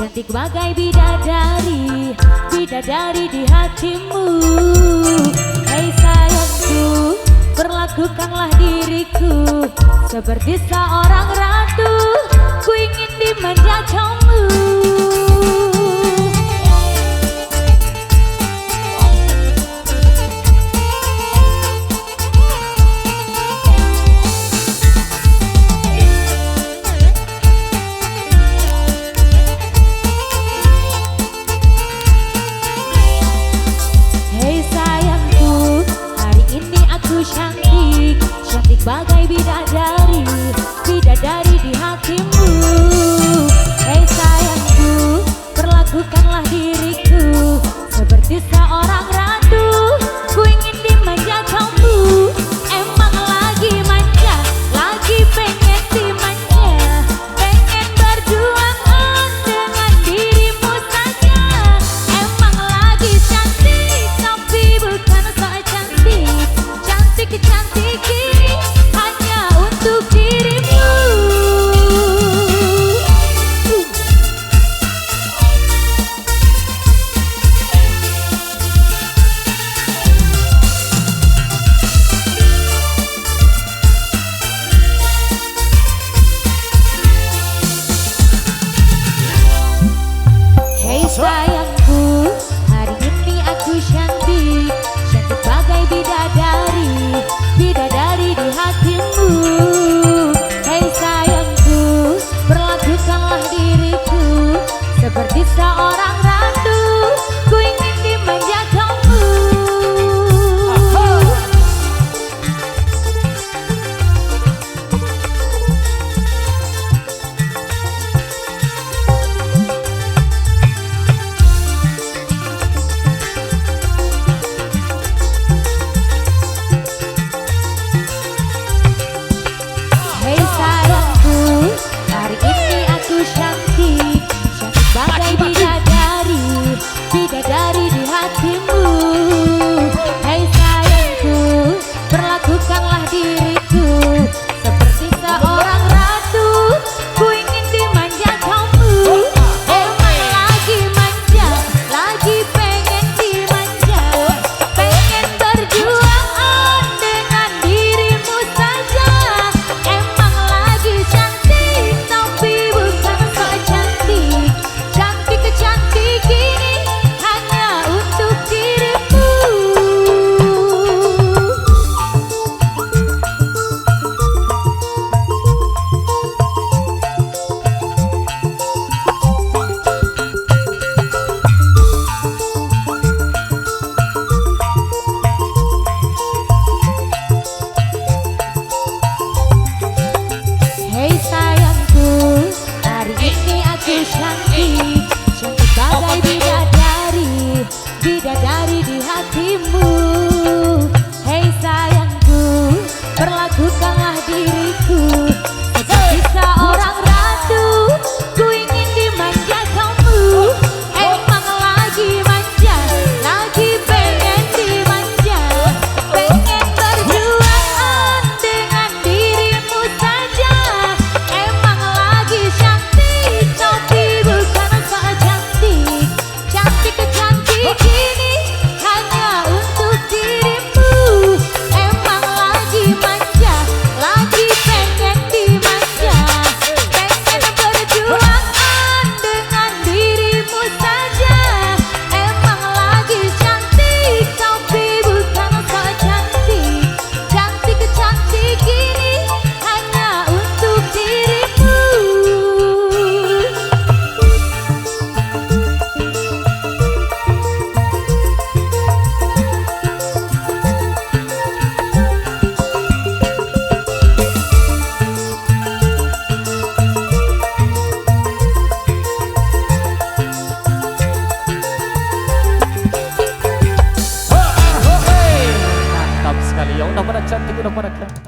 cantik bagai bidadari, bidadari di hatimu. Hei sayangku, perlakukanlah diriku seperti seorang ratu, ku ingin dimanja kamu. Cantik, cantik bagai bidadari, bidadari di hatimu. Hei sayangku, perlakukanlah diriku seperti seorang ratu, ku ingin dimanja kamu. Emang lagi manja, lagi pengen dimanja, pengen berduaan dengan dirimu saja. Emang lagi cantik, tapi bukan so cantik. Cantik ini hanya untuk dirimu. Hei sayangku, hari ini aku cantik, cantik bagai bidadari, bidadari di hatimu. Hei sayangku, perlakukanlah diriku seperti seorang ratu, ku ingin dimanja kamu. Hei sayangku, hari ini aku cantik, cantik bagai bidadari, bidadari di hatimu. Hei sayangku, perlakukanlah diriku seperti seorang ratu, ku ingin dimanja kamu. Emang lagi manja, lagi pengen dimanja, pengen berduaan dengan dirimu saja. Emang lagi cantik, tapi bukan so cantik. Cantik ini hanya untuk dirimu. Hei sayangku, hari ini aku cantik, cantik bagai bidadari, bidadari di hatimu. Hei sayangku, perlakukanlah diriku seperti seorang ratu, ku ingin dimanja kamu. Emang lagi manja, lagi pengen dimanja, pengen berduaan dengan dirimu saja. Emang lagi cantik, tapi bukan so cantik. Cantik ini hanya untuk dirimu. Emang lagi manja, lagi pengen dimanja, pengen berduaan dengan dirimu saja. Emang lagi cantik, tapi bukan so cantik. Cantik ini hanya untuk dirimu. Mantap sekali, yang udah pada cantik, udah pada keren.